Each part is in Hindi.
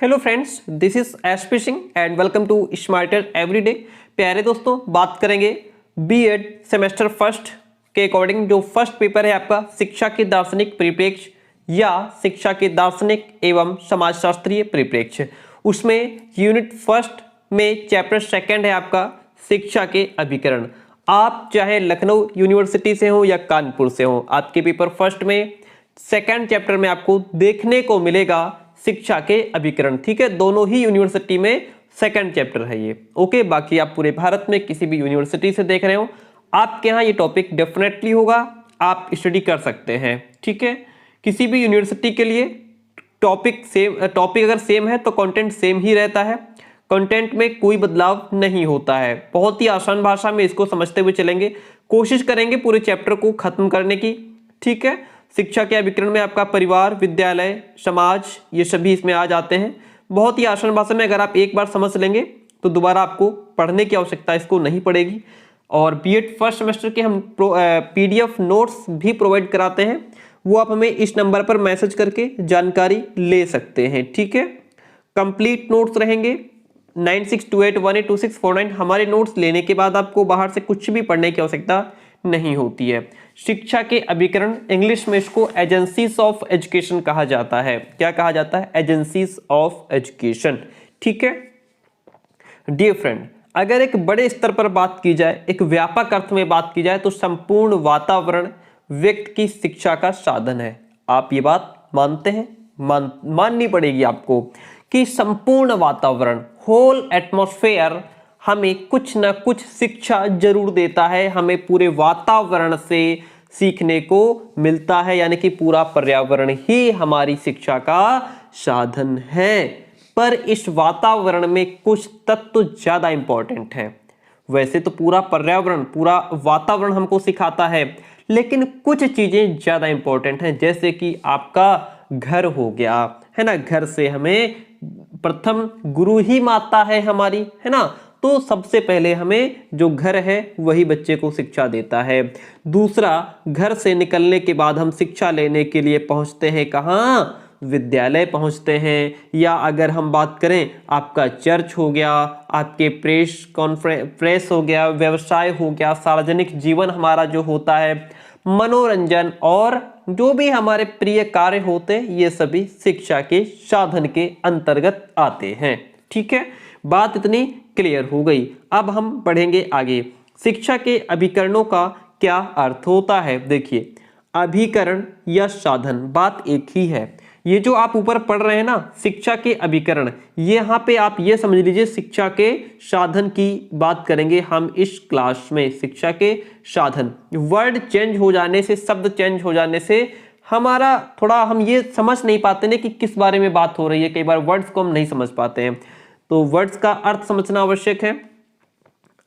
Hello friends, this is SP Singh and welcome to smarter everyday. प्यारे दोस्तों, बात करेंगे बीएड सेमेस्टर फर्स्ट के अकॉर्डिंग जो फर्स्ट पेपर है आपका शिक्षा के दार्शनिक परिप्रेक्ष्य या शिक्षा के दार्शनिक एवं समाजशास्त्रीय परिप्रेक्ष्य। उसमें यूनिट फर्स्ट में चैप्टर सेकंड है आपका शिक्षा के अभिकरण। आप चाहे लखनऊ यूनिवर्सिटी से हो या कानपुर से हो, आपके पेपर फर्स्ट में सेकंड चैप्टर में आपको देखने को मिलेगा शिक्षा के अभिकरण। ठीक है, दोनों ही यूनिवर्सिटी में सेकंड चैप्टर है ये। ओके, बाकी आप पूरे भारत में किसी भी यूनिवर्सिटी से देख रहे हो, आपके यहाँ ये टॉपिक डेफिनेटली होगा, आप स्टडी कर सकते हैं। ठीक है, किसी भी यूनिवर्सिटी के लिए टॉपिक अगर सेम है तो कंटेंट सेम ही रहता है, कंटेंट में कोई बदलाव नहीं होता है। बहुत ही आसान भाषा में इसको समझते हुए चलेंगे, कोशिश करेंगे पूरे चैप्टर को खत्म करने की। ठीक है, शिक्षा के अभिकरण में आपका परिवार, विद्यालय, समाज, ये सभी इसमें आ जाते हैं। बहुत ही आसान भाषा में अगर आप एक बार समझ लेंगे तो दोबारा आपको पढ़ने की आवश्यकता इसको नहीं पड़ेगी। और बीएड फर्स्ट सेमेस्टर के हम पीडीएफ नोट्स भी प्रोवाइड कराते हैं, वो आप हमें इस नंबर पर मैसेज करके जानकारी ले सकते हैं। ठीक है, कंप्लीट नोट्स रहेंगे 9628182649। हमारे नोट्स लेने के बाद आपको बाहर से कुछ भी पढ़ने की आवश्यकता नहीं होती है। शिक्षा के अभिकरण, इंग्लिश में इसको एजेंसीज ऑफ एजुकेशन कहा जाता है। क्या कहा जाता है? Agencies of education. ठीक है डियर फ्रेंड, अगर एक बड़े स्तर पर बात की जाए, एक व्यापक अर्थ में बात की जाए, तो संपूर्ण वातावरण व्यक्ति की शिक्षा का साधन है। आप ये बात मानते हैं? माननी पड़ेगी आपको कि संपूर्ण वातावरण, होल एटमॉस्फेयर हमें कुछ ना कुछ शिक्षा जरूर देता है। हमें पूरे वातावरण से सीखने को मिलता है, यानी कि पूरा पर्यावरण ही हमारी शिक्षा का साधन है। पर इस वातावरण में कुछ तत्व ज्यादा इंपॉर्टेंट है। वैसे तो पूरा पर्यावरण, पूरा वातावरण हमको सिखाता है, लेकिन कुछ चीजें ज्यादा इंपॉर्टेंट हैं। जैसे कि आपका घर हो गया, है ना। घर से हमें प्रथम गुरु ही माता है हमारी, है ना। तो सबसे पहले हमें जो घर है वही बच्चे को शिक्षा देता है। दूसरा, घर से निकलने के बाद हम शिक्षा लेने के लिए पहुंचते हैं कहाँ? विद्यालय पहुंचते हैं। या अगर हम बात करें, आपका चर्च हो गया, आपके प्रेस हो गया, व्यवसाय हो गया, सार्वजनिक जीवन हमारा जो होता है, मनोरंजन और जो भी हमारे प्रिय कार्य होते हैं, ये सभी शिक्षा के साधन के अंतर्गत आते हैं। ठीक है, बात इतनी क्लियर हो गई। अब हम बढ़ेंगे आगे। शिक्षा के अभिकरणों का क्या अर्थ होता है? देखिए, अभिकरण या साधन बात एक ही है। ये जो आप ऊपर पढ़ रहे हैं ना, शिक्षा के अभिकरण, ये यहाँ पे आप ये समझ लीजिए शिक्षा के साधन की बात करेंगे हम इस क्लास में। शिक्षा के साधन, वर्ड चेंज हो जाने से, शब्द चेंज हो जाने से हमारा थोड़ा हम ये समझ नहीं पाते ना कि किस बारे में बात हो रही है। कई बार वर्ड्स को हम नहीं समझ पाते हैं, तो वर्ड्स का अर्थ समझना आवश्यक है।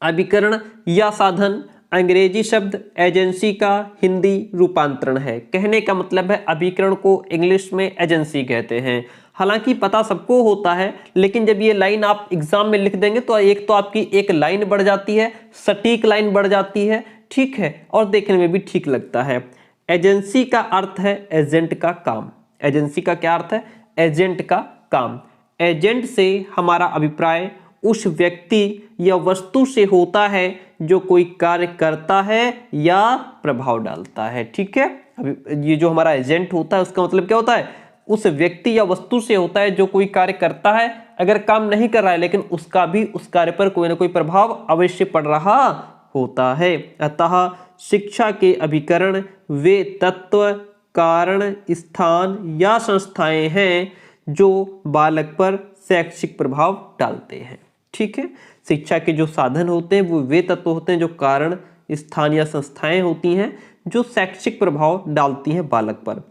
अभिकरण या साधन अंग्रेजी शब्द एजेंसी का हिंदी रूपांतरण है। कहने का मतलब है, अभिकरण को इंग्लिश में एजेंसी कहते हैं। हालांकि पता सबको होता है, लेकिन जब ये लाइन आप एग्जाम में लिख देंगे तो एक तो आपकी एक लाइन बढ़ जाती है, सटीक लाइन बढ़ जाती है। ठीक है, और देखने में भी ठीक लगता है। एजेंसी का अर्थ है एजेंट का काम। एजेंसी का क्या अर्थ है? एजेंट का काम। एजेंट से हमारा अभिप्राय उस व्यक्ति या वस्तु से होता है जो कोई कार्य करता है या प्रभाव डालता है। ठीक है, अभी ये जो हमारा एजेंट होता है उसका मतलब क्या होता है? उस व्यक्ति या वस्तु से होता है जो कोई कार्य करता है, अगर काम नहीं कर रहा है लेकिन उसका भी उस कार्य पर कोई ना कोई प्रभाव अवश्य पड़ रहा होता है। अतः शिक्षा के अभिकरण वे तत्व, कारण, स्थान या संस्थाएं हैं जो बालक पर शैक्षिक प्रभाव डालते हैं। ठीक है, शिक्षा के जो साधन होते हैं वो वे तत्व होते हैं जो कारण, स्थान या संस्थाएं होती हैं जो शैक्षिक प्रभाव डालती हैं बालक पर।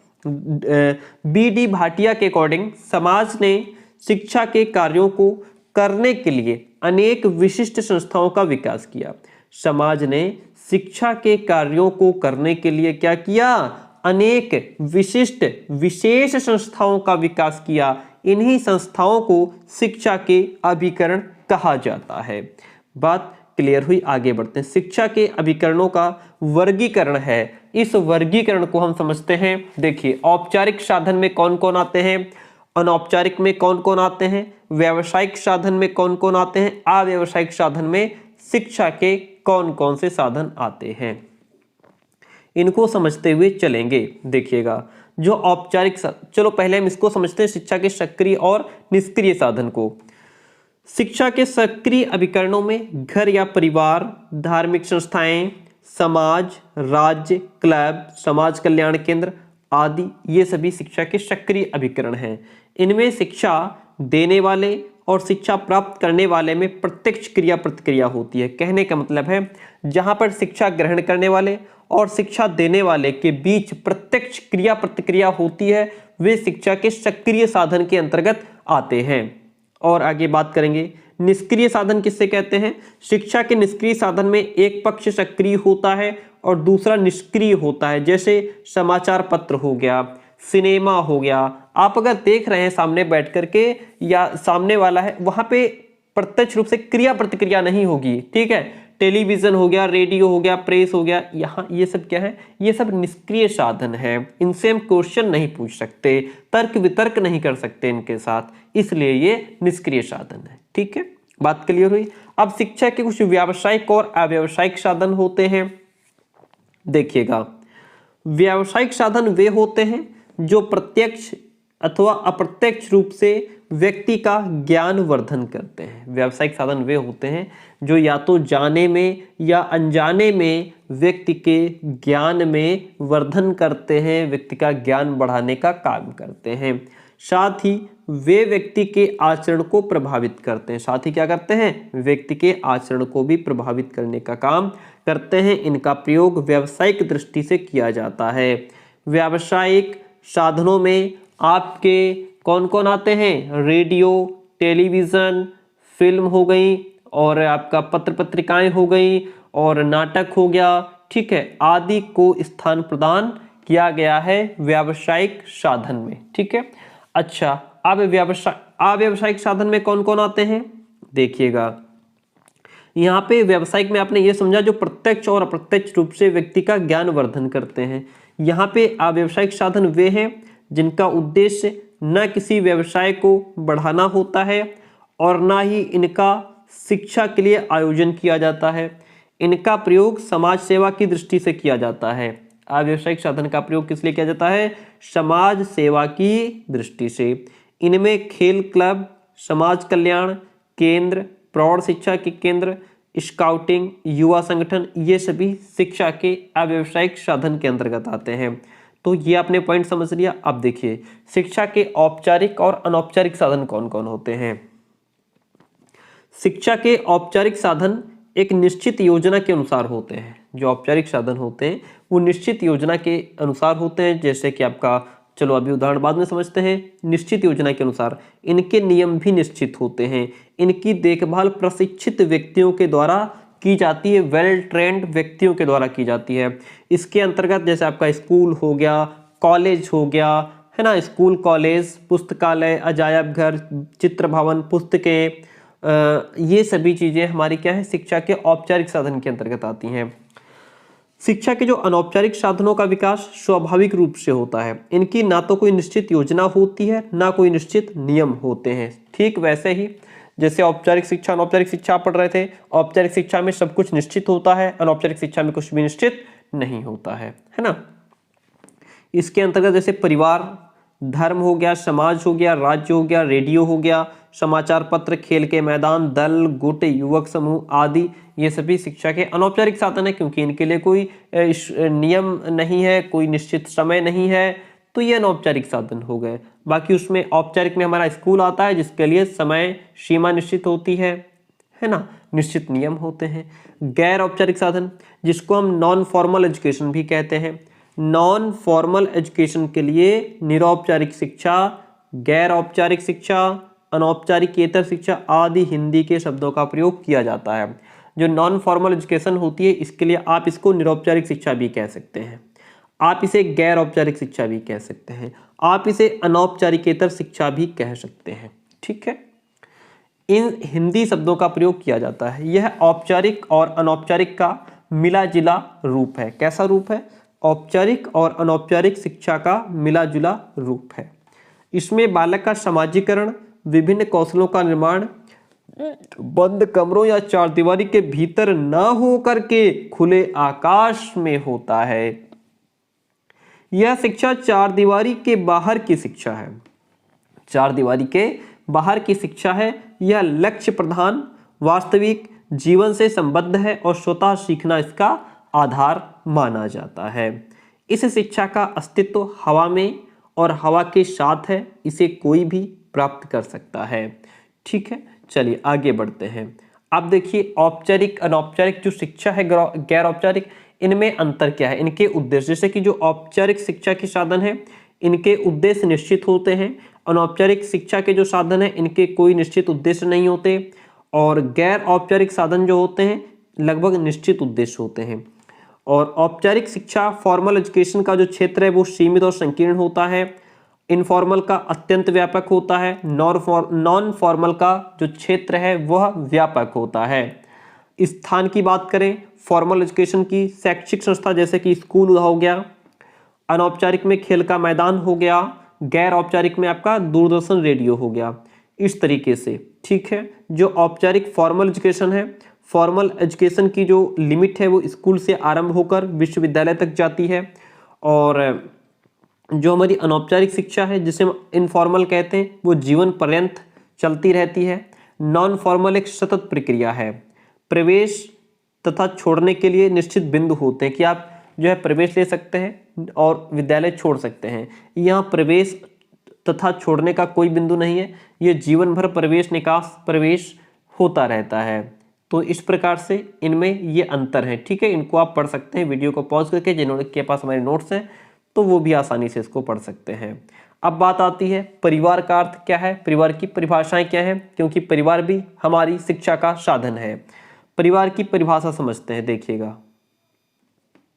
बी.डी. भाटिया के अकॉर्डिंग समाज ने शिक्षा के कार्यों को करने के लिए अनेक विशिष्ट संस्थाओं का विकास किया। समाज ने शिक्षा के कार्यों को करने के लिए क्या किया? अनेक विशेष संस्थाओं का विकास किया। इन्हीं संस्थाओं को शिक्षा के अभिकरण कहा जाता है। बात क्लियर हुई, आगे बढ़ते हैं। शिक्षा के अभिकरणों का वर्गीकरण है। इस वर्गीकरण को हम समझते हैं। देखिए, औपचारिक साधन में कौन कौन आते हैं? अनौपचारिक में कौन कौन आते हैं, व्यावसायिक साधन में कौन कौन आते हैं, अव्यावसायिक साधन में शिक्षा के कौन कौन से साधन आते हैं, इनको समझते हुए चलेंगे। देखिएगा जो औपचारिक, चलो पहले हम इसको समझते हैं, शिक्षा के सक्रिय और निष्क्रिय साधन को। शिक्षा के सक्रिय अभिकरणों में घर या परिवार, धार्मिक संस्थाएं, समाज, राज्य, क्लब, समाज कल्याण केंद्र आदि, ये सभी शिक्षा के सक्रिय अभिकरण हैं। इनमें शिक्षा देने वाले और शिक्षा प्राप्त करने वाले में प्रत्यक्ष क्रिया प्रतिक्रिया होती है। कहने का मतलब है जहां पर शिक्षा ग्रहण करने वाले और शिक्षा देने वाले के बीच प्रत्यक्ष क्रिया प्रतिक्रिया होती है, वे शिक्षा के सक्रिय साधन के अंतर्गत आते हैं। और आगे बात करेंगे निष्क्रिय साधन किससे कहते हैं। शिक्षा के निष्क्रिय साधन में एक पक्ष सक्रिय होता है और दूसरा निष्क्रिय होता है, जैसे समाचार पत्र हो गया, सिनेमा हो गया। आप अगर देख रहे हैं सामने बैठ करके या सामने वाला है, वहां पे प्रत्यक्ष रूप से क्रिया प्रतिक्रिया नहीं होगी, ठीक है। टेलीविजन हो गया, रेडियो हो गया, प्रेस हो गया, यहाँ ये सब क्या है, ये सब निष्क्रिय साधन है। इनसे हम क्वेश्चन नहीं पूछ सकते, तर्क वितर्क नहीं कर सकते इनके साथ, इसलिए ये निष्क्रिय साधन है। ठीक है, बात क्लियर हुई। अब शिक्षा के कुछ व्यावसायिक और अव्यावसायिक साधन होते हैं। देखिएगा व्यावसायिक साधन वे होते हैं जो प्रत्यक्ष अथवा अप्रत्यक्ष रूप से व्यक्ति का ज्ञान वर्धन करते हैं। व्यावसायिक साधन वे होते हैं जो या तो जाने में या अनजाने में व्यक्ति के ज्ञान में वर्धन करते हैं, व्यक्ति का ज्ञान बढ़ाने का काम करते हैं। साथ ही वे व्यक्ति के आचरण को प्रभावित करते हैं। साथ ही क्या करते हैं, व्यक्ति के आचरण को भी प्रभावित करने का काम करते हैं। इनका प्रयोग व्यावसायिक दृष्टि से किया जाता है। व्यावसायिक साधनों में आपके कौन कौन आते हैं, रेडियो, टेलीविज़न, फिल्म हो गई और आपका पत्र पत्रिकाएं हो गई और नाटक हो गया, ठीक है, आदि को स्थान प्रदान किया गया है व्यावसायिक साधन में। ठीक है, अच्छा अब अव्यावसायिक साधन में कौन कौन आते हैं। देखिएगा यहाँ पे व्यावसायिक में आपने ये समझा जो प्रत्यक्ष और अप्रत्यक्ष रूप से व्यक्ति का ज्ञान वर्धन करते हैं। यहाँ पे अव्यावसायिक साधन वे हैं जिनका उद्देश्य न किसी व्यवसाय को बढ़ाना होता है और न ही इनका शिक्षा के लिए आयोजन किया जाता है। इनका प्रयोग समाज सेवा की दृष्टि से किया जाता है। अव्यावसायिक साधन का प्रयोग किस लिए किया जाता है, समाज सेवा की दृष्टि से। इनमें खेल क्लब, समाज कल्याण केंद्र, प्रौढ़ शिक्षा के केंद्र, स्काउटिंग, युवा संगठन, ये सभी शिक्षा के अव्यावसायिक साधन के अंतर्गत आते हैं। तो ये आपने पॉइंट समझ लिया। अब देखिए शिक्षा के औपचारिक और अनौपचारिक साधन कौन कौन होते हैं। शिक्षा के औपचारिक साधन एक निश्चित योजना के अनुसार होते हैं। जो औपचारिक साधन होते हैं वो निश्चित योजना के अनुसार होते हैं, जैसे कि आपका, चलो अभी उदाहरण बाद में समझते हैं। निश्चित योजना के अनुसार इनके नियम भी निश्चित होते हैं। इनकी देखभाल प्रशिक्षित व्यक्तियों के द्वारा की जाती है, वेल ट्रेंड व्यक्तियों के द्वारा की जाती है। इसके अंतर्गत जैसे आपका स्कूल हो गया, कॉलेज हो गया, है ना, स्कूल कॉलेज, पुस्तकालय, अजायब घर, चित्र भवन, पुस्तकें, ये सभी चीज़ें हमारी क्या है, शिक्षा के औपचारिक साधन के अंतर्गत आती हैं। शिक्षा के जो अनौपचारिक साधनों का विकास स्वाभाविक रूप से होता है। इनकी ना तो कोई निश्चित योजना होती है ना कोई निश्चित नियम होते हैं। ठीक वैसे ही जैसे औपचारिक शिक्षा अनौपचारिक शिक्षा पढ़ रहे थे, औपचारिक शिक्षा में सब कुछ निश्चित होता है, अनौपचारिक शिक्षा में कुछ भी निश्चित नहीं होता है ना। इसके अंतर्गत जैसे परिवार, धर्म हो गया, समाज हो गया, राज्य हो गया, रेडियो हो गया, समाचार पत्र, खेल के मैदान, दल, गुट, युवक समूह आदि, ये सभी शिक्षा के अनौपचारिक साधन है, क्योंकि इनके लिए कोई नियम नहीं है, कोई निश्चित समय नहीं है, तो ये अनौपचारिक साधन हो गए। बाकी उसमें औपचारिक में हमारा स्कूल आता है जिसके लिए समय सीमा निश्चित होती है ना, निश्चित नियम होते हैं। गैर औपचारिक साधन जिसको हम नॉन फॉर्मल एजुकेशन भी कहते हैं। नॉन फॉर्मल एजुकेशन के लिए निरौपचारिक शिक्षा, गैर औपचारिक शिक्षा, अनौपचारिकेतर शिक्षा आदि हिंदी के शब्दों का प्रयोग किया जाता है। जो नॉन फॉर्मल एजुकेशन होती है इसके लिए आप इसको निरौपचारिक शिक्षा भी कह सकते हैं, आप इसे गैर औपचारिक शिक्षा भी कह सकते हैं, आप इसे अनौपचारिकेतर शिक्षा भी कह सकते हैं। ठीक है, इन हिंदी शब्दों का प्रयोग किया जाता है। यह औपचारिक और अनौपचारिक का मिला जुला रूप है। कैसा रूप है, औपचारिक और अनौपचारिक शिक्षा का मिला जुला रूप है। इसमें बालक का समाजीकरण, विभिन्न कौशलों का निर्माण बंद कमरों या चारदीवारी के भीतर न हो करके खुले आकाश में होता है। यह शिक्षा चारदीवारी के बाहर की शिक्षा है। चारदीवारी के बाहर की शिक्षा है। यह लक्ष्य प्रधान, वास्तविक जीवन से संबद्ध है और स्वतः सीखना इसका आधार माना जाता है। इस शिक्षा का अस्तित्व हवा में और हवा के साथ है, इसे कोई भी प्राप्त कर सकता है। ठीक है, चलिए आगे बढ़ते हैं। अब देखिए औपचारिक अनौपचारिक जो शिक्षा है, गैर औपचारिक, इनमें अंतर क्या है, इनके उद्देश्य। जैसे कि जो औपचारिक शिक्षा के साधन है इनके उद्देश्य निश्चित होते हैं, अनौपचारिक शिक्षा के जो साधन है इनके कोई निश्चित उद्देश्य नहीं होते, और गैर औपचारिक साधन जो होते हैं लगभग निश्चित उद्देश्य होते हैं। और औपचारिक शिक्षा फॉर्मल एजुकेशन का जो क्षेत्र है वो सीमित और संकीर्ण होता है, इनफॉर्मल का अत्यंत व्यापक होता है, नॉन फॉर्मल का जो क्षेत्र है वह व्यापक होता है। स्थान की बात करें फॉर्मल एजुकेशन की, शैक्षिक संस्था जैसे कि स्कूल हो गया, अनौपचारिक में खेल का मैदान हो गया, गैर औपचारिक में आपका दूरदर्शन रेडियो हो गया, इस तरीके से। ठीक है, जो औपचारिक फॉर्मल एजुकेशन है, फॉर्मल एजुकेशन की जो लिमिट है वो स्कूल से आरंभ होकर विश्वविद्यालय तक जाती है, और जो हमारी अनौपचारिक शिक्षा है जिसे हम इनफॉर्मल कहते हैं वो जीवन पर्यंत चलती रहती है। नॉन फॉर्मल एक सतत प्रक्रिया है, प्रवेश तथा छोड़ने के लिए निश्चित बिंदु होते हैं कि आप जो है प्रवेश ले सकते हैं और विद्यालय छोड़ सकते हैं। यहाँ प्रवेश तथा छोड़ने का कोई बिंदु नहीं है, ये जीवन भर प्रवेश निकास प्रवेश होता रहता है। तो इस प्रकार से इनमें ये अंतर है। ठीक है, इनको आप पढ़ सकते हैं वीडियो को पॉज करके, जिनके पास हमारे नोट्स हैं तो वो भी आसानी से इसको पढ़ सकते हैं। अब बात आती है परिवार का अर्थ क्या है, परिवार की परिभाषाएं क्या है, क्योंकि परिवार भी हमारी शिक्षा का साधन है। परिवार की परिभाषा समझते हैं, देखिएगा।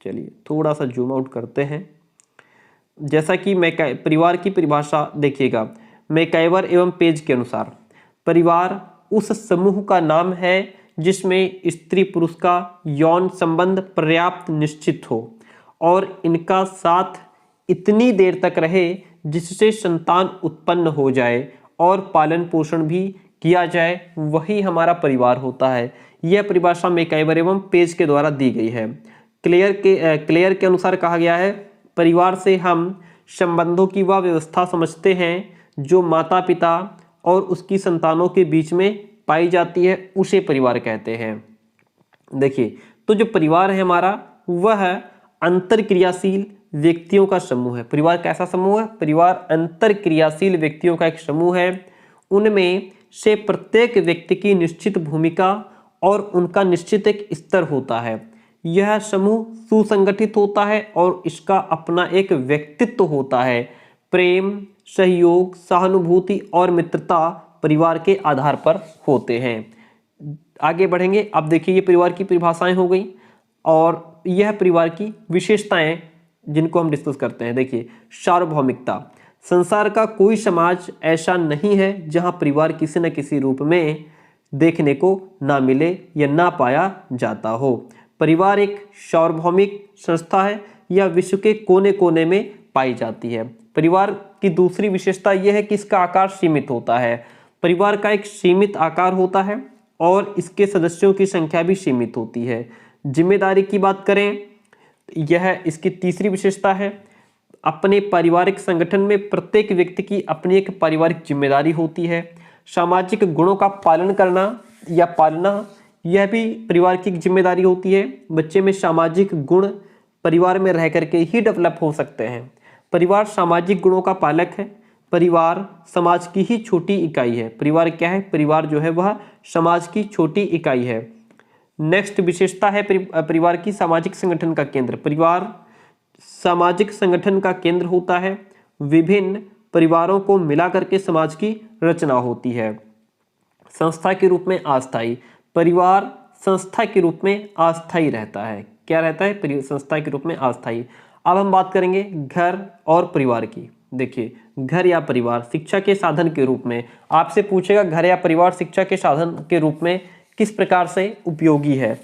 चलिए थोड़ा सा जूम आउट करते हैं। जैसा कि परिवार की परिभाषा देखिएगा, मैकाइवर एवं पेज के अनुसार परिवार उस समूह का नाम है जिसमें स्त्री पुरुष का यौन संबंध पर्याप्त निश्चित हो और इनका साथ इतनी देर तक रहे जिससे संतान उत्पन्न हो जाए और पालन पोषण भी किया जाए, वही हमारा परिवार होता है। यह परिभाषा मैकाइवर एवं पेज के द्वारा दी गई है। क्लेयर के अनुसार कहा गया है, परिवार से हम संबंधों की वह व्यवस्था समझते हैं जो माता पिता और उसकी संतानों के बीच में पाई जाती है, उसे परिवार कहते हैं। देखिए, तो जो परिवार है हमारा वह अंतर क्रियाशील व्यक्तियों का समूह है। परिवार कैसा समूह है? परिवार अंतर क्रियाशील व्यक्तियों का एक समूह है। उनमें से प्रत्येक व्यक्ति की निश्चित भूमिका और उनका निश्चित एक स्तर होता है। यह समूह सुसंगठित होता है और इसका अपना एक व्यक्तित्व होता है। प्रेम, सहयोग, सहानुभूति और मित्रता परिवार के आधार पर होते हैं। आगे बढ़ेंगे। अब देखिए, ये परिवार की परिभाषाएं हो गई और यह परिवार की विशेषताएं जिनको हम डिस्कस करते हैं। देखिए, सार्वभौमिकता, संसार का कोई समाज ऐसा नहीं है जहां परिवार किसी न किसी रूप में देखने को ना मिले या ना पाया जाता हो। परिवार एक सार्वभौमिक संस्था है, यह विश्व के कोने कोने में पाई जाती है। परिवार की दूसरी विशेषता यह है कि इसका आकार सीमित होता है। परिवार का एक सीमित आकार होता है और इसके सदस्यों की संख्या भी सीमित होती है। जिम्मेदारी की बात करें, यह इसकी तीसरी विशेषता है। अपने पारिवारिक संगठन में प्रत्येक व्यक्ति की अपनी एक पारिवारिक जिम्मेदारी होती है। सामाजिक गुणों का पालन करना या पालना, यह भी परिवार की जिम्मेदारी होती है। बच्चे में सामाजिक गुण परिवार में रह करके ही डेवलप हो सकते हैं। परिवार सामाजिक गुणों का पालक है। परिवार समाज की ही छोटी इकाई है। परिवार क्या है? परिवार जो है वह समाज की छोटी इकाई है। नेक्स्ट विशेषता है परिवार की सामाजिक संगठन का केंद्र। परिवार सामाजिक संगठन का केंद्र होता है। विभिन्न परिवारों को मिलाकर के समाज की रचना होती है। संस्था के रूप में अस्थायी, परिवार संस्था के रूप में अस्थायी रहता है। क्या रहता है? संस्था के रूप में अस्थायी। अब हम बात करेंगे घर और परिवार की। देखिए, घर या परिवार शिक्षा के साधन के रूप में आपसे पूछेगा, घर या परिवार शिक्षा के साधन के रूप में किस प्रकार से उपयोगी है।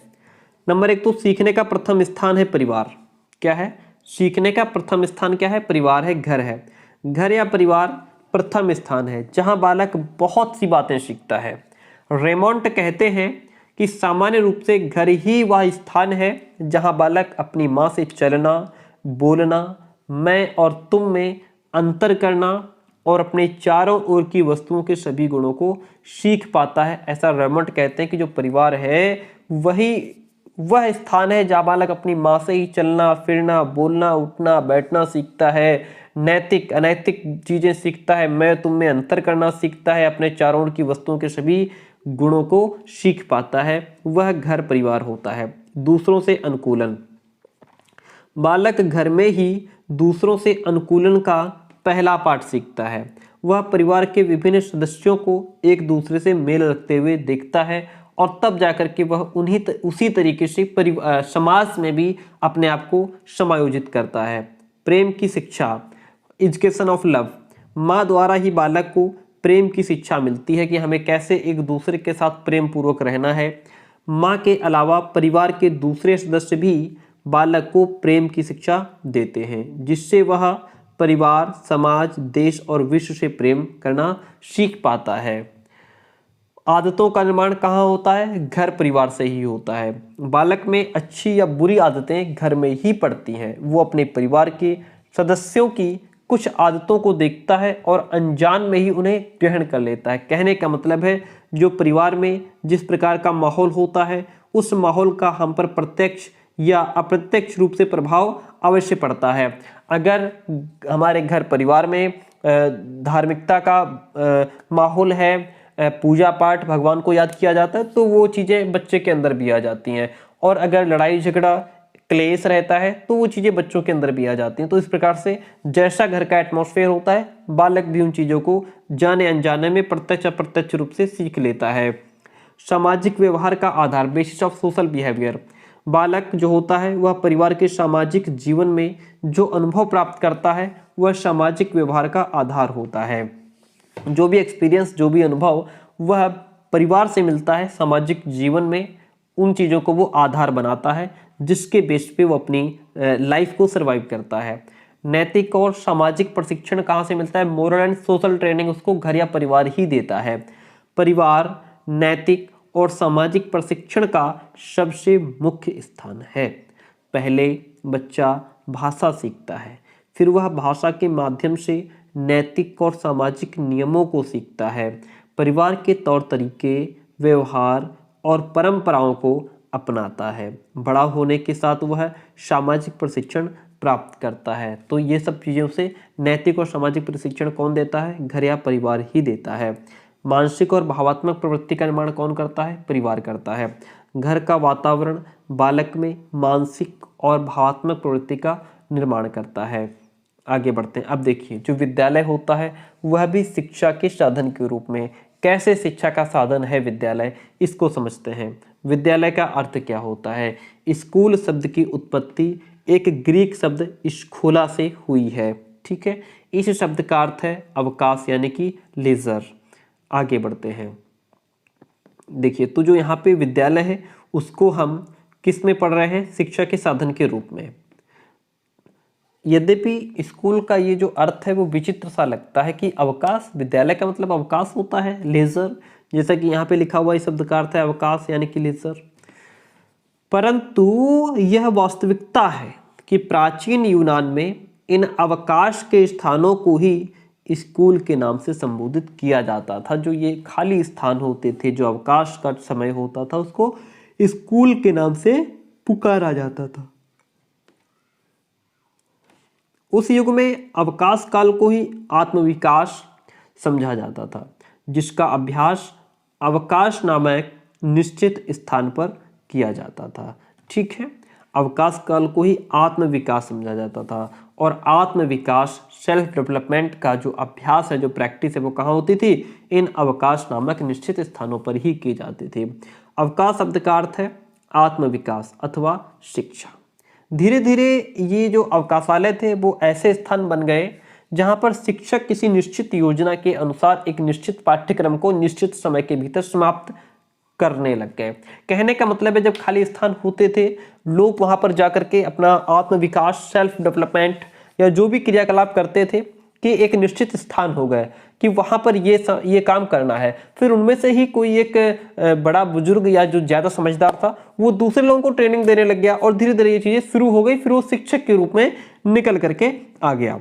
नंबर एक, तो सीखने का प्रथम स्थान है परिवार। क्या है? सीखने का प्रथम स्थान क्या है? परिवार है, घर है। घर या परिवार प्रथम स्थान है जहां बालक बहुत सी बातें सीखता है। रेमोंट कहते हैं कि सामान्य रूप से घर ही वह स्थान है जहां बालक अपनी माँ से चलना, बोलना, मैं और तुम में अंतर करना और अपने चारों ओर की वस्तुओं के सभी गुणों को सीख पाता है। ऐसा रेमोंट कहते हैं कि जो परिवार है वही वह स्थान है जहाँ बालक अपनी माँ से ही चलना, फिरना, बोलना, उठना, बैठना सीखता है, नैतिक अनैतिक चीजें सीखता है, मैं तुम में अंतर करना सीखता है, अपने चारों ओर की वस्तुओं के सभी गुणों को सीख पाता है। वह घर परिवार होता है। दूसरों से अनुकूलन। बालक घर में ही दूसरों से अनुकूलन का पहला पाठ सीखता है। वह परिवार के विभिन्न सदस्यों को एक दूसरे से मेल रखते हुए देखता है और तब जाकर के वह उसी तरीके से समाज में भी अपने आप को समायोजित करता है। प्रेम की शिक्षा, एजुकेशन ऑफ लव। माँ द्वारा ही बालक को प्रेम की शिक्षा मिलती है कि हमें कैसे एक दूसरे के साथ प्रेम पूर्वक रहना है। माँ के अलावा परिवार के दूसरे सदस्य भी बालक को प्रेम की शिक्षा देते हैं, जिससे वह परिवार, समाज, देश और विश्व से प्रेम करना सीख पाता है। आदतों का निर्माण कहाँ होता है? घर परिवार से ही होता है। बालक में अच्छी या बुरी आदतें घर में ही पड़ती हैं। वो अपने परिवार के सदस्यों की कुछ आदतों को देखता है और अनजान में ही उन्हें ग्रहण कर लेता है। कहने का मतलब है जो परिवार में जिस प्रकार का माहौल होता है उस माहौल का हम पर प्रत्यक्ष या अप्रत्यक्ष रूप से प्रभाव अवश्य पड़ता है। अगर हमारे घर परिवार में धार्मिकता का माहौल है, पूजा पाठ, भगवान को याद किया जाता है, तो वो चीज़ें बच्चे के अंदर भी आ जाती हैं। और अगर लड़ाई झगड़ा क्लेश रहता है तो वो चीज़ें बच्चों के अंदर भी आ जाती हैं। तो इस प्रकार से जैसा घर का एटमॉस्फेयर होता है बालक भी उन चीज़ों को जाने अनजाने में प्रत्यक्ष अप्रत्यक्ष रूप से सीख लेता है। सामाजिक व्यवहार का आधार, बेसिस ऑफ सोशल बिहेवियर। बालक जो होता है वह परिवार के सामाजिक जीवन में जो अनुभव प्राप्त करता है वह सामाजिक व्यवहार का आधार होता है। जो भी एक्सपीरियंस, जो भी अनुभव वह परिवार से मिलता है सामाजिक जीवन में, उन चीज़ों को वो आधार बनाता है जिसके बेस पे वो अपनी लाइफ को सर्वाइव करता है। नैतिक और सामाजिक प्रशिक्षण कहाँ से मिलता है? मोरल एंड सोशल ट्रेनिंग उसको घर या परिवार ही देता है। परिवार नैतिक और सामाजिक प्रशिक्षण का सबसे मुख्य स्थान है। पहले बच्चा भाषा सीखता है, फिर वह भाषा के माध्यम से नैतिक और सामाजिक नियमों को सीखता है, परिवार के तौर तरीके, व्यवहार और परंपराओं को अपनाता है। बड़ा होने के साथ वह सामाजिक प्रशिक्षण प्राप्त करता है। तो ये सब चीज़ें उसे नैतिक और सामाजिक प्रशिक्षण कौन देता है? घर या परिवार ही देता है। मानसिक और भावात्मक प्रवृत्ति का निर्माण कौन करता है? परिवार करता है। घर का वातावरण बालक में मानसिक और भावात्मक प्रवृत्ति का निर्माण करता है। आगे बढ़ते हैं। अब देखिए जो विद्यालय होता है वह भी शिक्षा के साधन के रूप में, कैसे शिक्षा का साधन है विद्यालय, इसको समझते हैं। विद्यालय का अर्थ क्या होता है? स्कूल शब्द की उत्पत्ति एक ग्रीक शब्द स्कूला से हुई है। ठीक है, इस शब्द का अर्थ है अवकाश यानी कि लेजर। आगे बढ़ते हैं। देखिए तो जो यहाँ पे विद्यालय है उसको हम किस में पढ़ रहे हैं? शिक्षा के साधन के रूप में। यद्यपि स्कूल का ये जो अर्थ है वो विचित्र सा लगता है कि अवकाश, विद्यालय का मतलब अवकाश होता है, लेजर, जैसा कि यहाँ पे लिखा हुआ इस शब्द का अर्थ है अवकाश यानी कि लेजर। परंतु यह वास्तविकता है कि प्राचीन यूनान में इन अवकाश के स्थानों को ही स्कूल के नाम से संबोधित किया जाता था। जो ये खाली स्थान होते थे, जो अवकाश का समय होता था, उसको स्कूल के नाम से पुकारा जाता था। उस युग में अवकाश काल को ही आत्मविकास समझा जाता था, जिसका अभ्यास अवकाश नामक निश्चित स्थान पर किया जाता था। ठीक है, अवकाश काल को ही आत्मविकास समझा जाता था और आत्मविकास, सेल्फ डेवलपमेंट का जो अभ्यास है, जो प्रैक्टिस है, वो कहाँ होती थी? इन अवकाश नामक निश्चित स्थानों पर ही की जाती थी। अवकाश शब्द का अर्थ है आत्मविकास अथवा शिक्षा। धीरे धीरे ये जो अवकाशालय थे वो ऐसे स्थान बन गए जहाँ पर शिक्षक किसी निश्चित योजना के अनुसार एक निश्चित पाठ्यक्रम को निश्चित समय के भीतर समाप्त करने लग गए। कहने का मतलब है जब खाली स्थान होते थे लोग वहाँ पर जाकर के अपना आत्मविकास, सेल्फ डेवलपमेंट या जो भी क्रियाकलाप करते थे, कि एक निश्चित स्थान हो गए कि वहाँ पर ये काम करना है, फिर उनमें से ही कोई एक बड़ा बुजुर्ग या जो ज़्यादा समझदार था वो दूसरे लोगों को ट्रेनिंग देने लग गया और धीरे धीरे ये चीज़ें शुरू हो गई, फिर वो शिक्षक के रूप में निकल करके आ गया।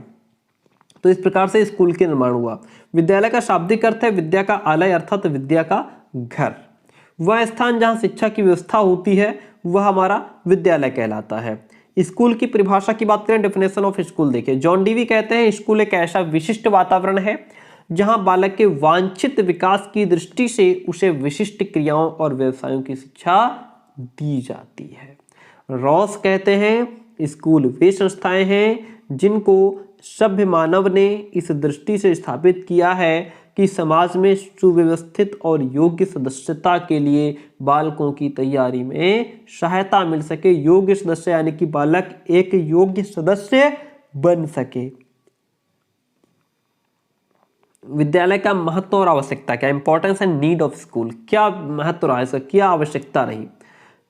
तो इस प्रकार से स्कूल के निर्माण हुआ। विद्यालय का शाब्दिक अर्थ है विद्या का आलय अर्थात विद्या का घर। वह स्थान जहाँ शिक्षा की व्यवस्था होती है वह हमारा विद्यालय कहलाता है। स्कूल की परिभाषा की बात करें, डेफिनेशन ऑफ स्कूल देखिए, जॉन डीवी कहते हैं स्कूल एक ऐसा विशिष्ट वातावरण है जहां बालक के वांछित विकास की दृष्टि से उसे विशिष्ट क्रियाओं और व्यवसायों की शिक्षा दी जाती है। रॉस कहते हैं स्कूल वे संस्थाएं हैं जिनको सभ्य मानव ने इस दृष्टि से स्थापित किया है कि समाज में सुव्यवस्थित और योग्य सदस्यता के लिए बालकों की तैयारी में सहायता मिल सके। योग्य सदस्य यानी कि बालक एक योग्य सदस्य बन सके। विद्यालय का महत्व और आवश्यकता क्या, importance and need of school, क्या महत्व रहा इसका, क्या आवश्यकता रही।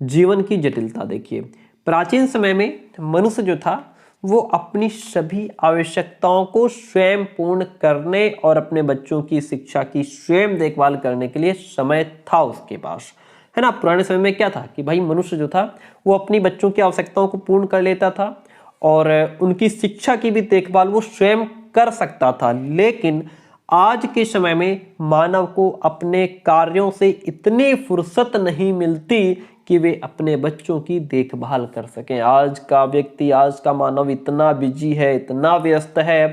जीवन की जटिलता देखिए, प्राचीन समय में मनुष्य जो था वो अपनी सभी आवश्यकताओं को स्वयं पूर्ण करने और अपने बच्चों की शिक्षा की स्वयं देखभाल करने के लिए समय था उसके पास, है ना। पुराने समय में क्या था कि भाई मनुष्य जो था वो अपनी बच्चों की आवश्यकताओं को पूर्ण कर लेता था और उनकी शिक्षा की भी देखभाल वो स्वयं कर सकता था। लेकिन आज के समय में मानव को अपने कार्यों से इतनी फुर्सत नहीं मिलती कि वे अपने बच्चों की देखभाल कर सकें। आज का व्यक्ति, आज का मानव इतना बिजी है, इतना व्यस्त है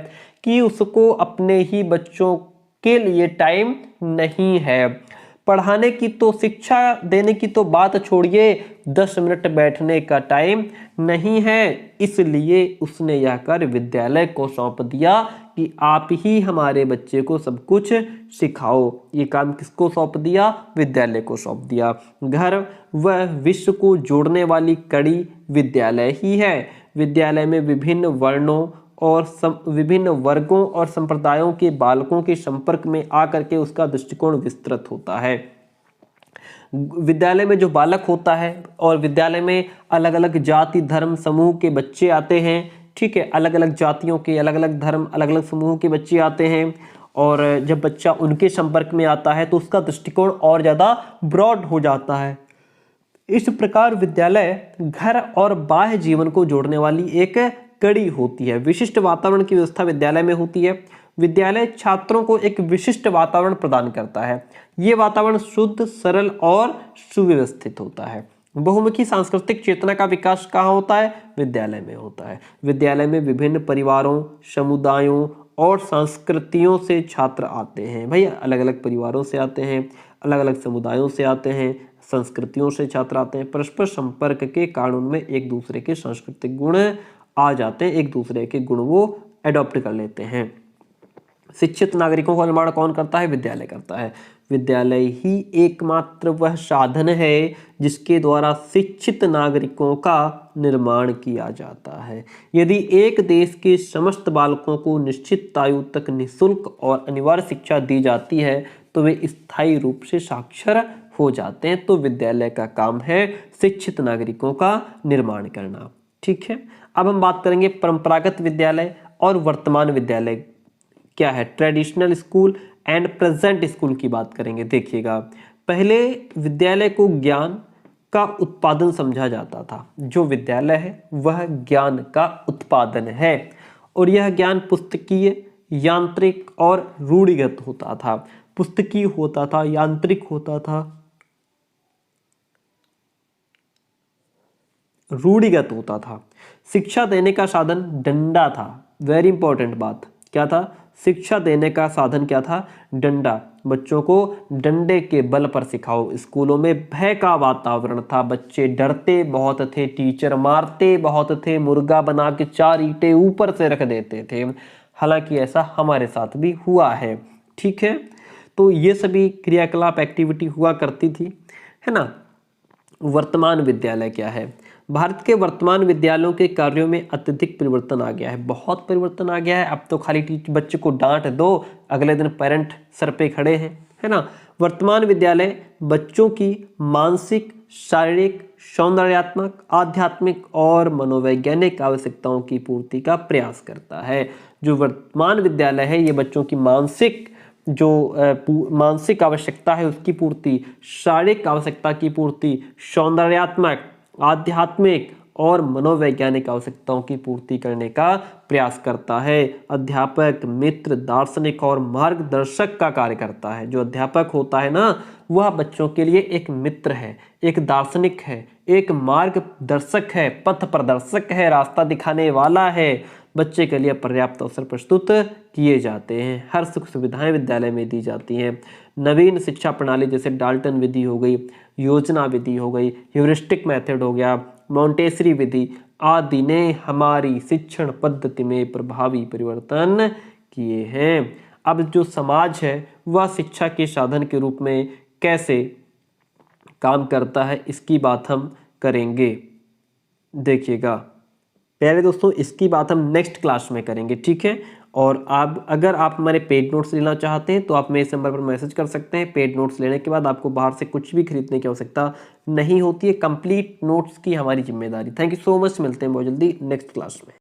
कि उसको अपने ही बच्चों के लिए टाइम नहीं है। पढ़ाने की तो, शिक्षा देने की तो बात छोड़िए, 10 मिनट बैठने का टाइम नहीं है। इसलिए उसने यह कार्य विद्यालय को सौंप दिया कि आप ही हमारे बच्चे को सब कुछ सिखाओ। ये काम किसको सौंप दिया? विद्यालय को सौंप दिया। घर वह विश्व को जोड़ने वाली कड़ी विद्यालय ही है। विद्यालय में विभिन्न वर्णों और विभिन्न वर्गों और संप्रदायों के बालकों के संपर्क में आकर के उसका दृष्टिकोण विस्तृत होता है। विद्यालय में जो बालक होता है और विद्यालय में अलग अलग जाति धर्म समूह के बच्चे आते हैं, ठीक है, अलग अलग जातियों के, अलग अलग धर्म, अलग अलग समूह के बच्चे आते हैं और जब बच्चा उनके संपर्क में आता है तो उसका दृष्टिकोण और ज़्यादा ब्रॉड हो जाता है। इस प्रकार विद्यालय घर और बाह्य जीवन को जोड़ने वाली एक कड़ी होती है। विशिष्ट वातावरण की व्यवस्था विद्यालय में होती है। विद्यालय छात्रों को एक विशिष्ट वातावरण प्रदान करता है। ये वातावरण शुद्ध, सरल और सुव्यवस्थित होता है। बहुमुखी सांस्कृतिक चेतना का विकास कहाँ होता है? विद्यालय में होता है। विद्यालय में विभिन्न परिवारों, समुदायों और संस्कृतियों से छात्र आते हैं। भैया अलग अलग परिवारों से आते हैं, अलग अलग समुदायों से आते हैं, संस्कृतियों से छात्र आते हैं। परस्पर संपर्क के कारण उनमें एक दूसरे के सांस्कृतिक गुण आ जाते हैं, एक दूसरे के गुण वो एडॉप्ट कर लेते हैं। शिक्षित नागरिकों का निर्माण कौन करता है? विद्यालय करता है। विद्यालय ही एकमात्र वह साधन है जिसके द्वारा शिक्षित नागरिकों का निर्माण किया जाता है। यदि एक देश के समस्त बालकों को निश्चित आयु तक निःशुल्क और अनिवार्य शिक्षा दी जाती है तो वे स्थायी रूप से साक्षर हो जाते हैं। तो विद्यालय का काम है शिक्षित नागरिकों का निर्माण करना। ठीक है, अब हम बात करेंगे परंपरागत विद्यालय और वर्तमान विद्यालय क्या है, traditional school and present school की बात करेंगे। देखिएगा, पहले विद्यालय को ज्ञान का उत्पादन समझा जाता था। जो विद्यालय है वह ज्ञान का उत्पादन है और यह ज्ञान पुस्तकीय, यांत्रिक और रूढ़िगत होता था। पुस्तकीय होता था, यांत्रिक होता था, रूढ़िगत होता था। शिक्षा देने का साधन डंडा था। वेरी इंपॉर्टेंट बात, क्या था? शिक्षा देने का साधन क्या था? डंडा। बच्चों को डंडे के बल पर सिखाओ। स्कूलों में भय का वातावरण था, बच्चे डरते बहुत थे, टीचर मारते बहुत थे, मुर्गा बना के 4 ईंटें ऊपर से रख देते थे। हालांकि ऐसा हमारे साथ भी हुआ है, ठीक है। तो ये सभी क्रियाकलाप, एक्टिविटी हुआ करती थी, है ना। वर्तमान विद्यालय क्या है? भारत के वर्तमान विद्यालयों के कार्यों में अत्यधिक परिवर्तन आ गया है, बहुत परिवर्तन आ गया है। अब तो खाली बच्चे को डांट दो, अगले दिन पेरेंट सर पे खड़े हैं, है ना। वर्तमान विद्यालय बच्चों की मानसिक, शारीरिक, सौंदर्यात्मक, आध्यात्मिक और मनोवैज्ञानिक आवश्यकताओं की पूर्ति का प्रयास करता है। जो वर्तमान विद्यालय है ये बच्चों की मानसिक आवश्यकता है उसकी पूर्ति, शारीरिक आवश्यकता की पूर्ति, सौंदर्यात्मक, आध्यात्मिक और मनोवैज्ञानिक आवश्यकताओं की पूर्ति करने का प्रयास करता है। अध्यापक मित्र, दार्शनिक और मार्गदर्शक का कार्य करता है। जो अध्यापक होता है ना, वह बच्चों के लिए एक मित्र है, एक दार्शनिक है, एक मार्गदर्शक है, पथ प्रदर्शक है, रास्ता दिखाने वाला है। बच्चे के लिए पर्याप्त अवसर प्रस्तुत किए जाते हैं। हर सुख सुविधाएं विद्यालय में दी जाती हैं। नवीन शिक्षा प्रणाली जैसे डाल्टन विधि हो गई, योजना विधि हो गई, ह्यूरिस्टिक मेथड हो गया, मॉन्टेसरी विधि आदि ने हमारी शिक्षण पद्धति में प्रभावी परिवर्तन किए हैं। अब जो समाज है वह शिक्षा के साधन के रूप में कैसे काम करता है इसकी बात हम करेंगे। देखिएगा, पहले दोस्तों इसकी बात हम नेक्स्ट क्लास में करेंगे, ठीक है। और आप अगर आप हमारे पेड नोट्स लेना चाहते हैं तो आप मेरे इस नंबर पर मैसेज कर सकते हैं। पेड नोट्स लेने के बाद आपको बाहर से कुछ भी खरीदने की आवश्यकता नहीं होती है। कंप्लीट नोट्स की हमारी जिम्मेदारी। थैंक यू सो मच, मिलते हैं बहुत जल्दी नेक्स्ट क्लास में।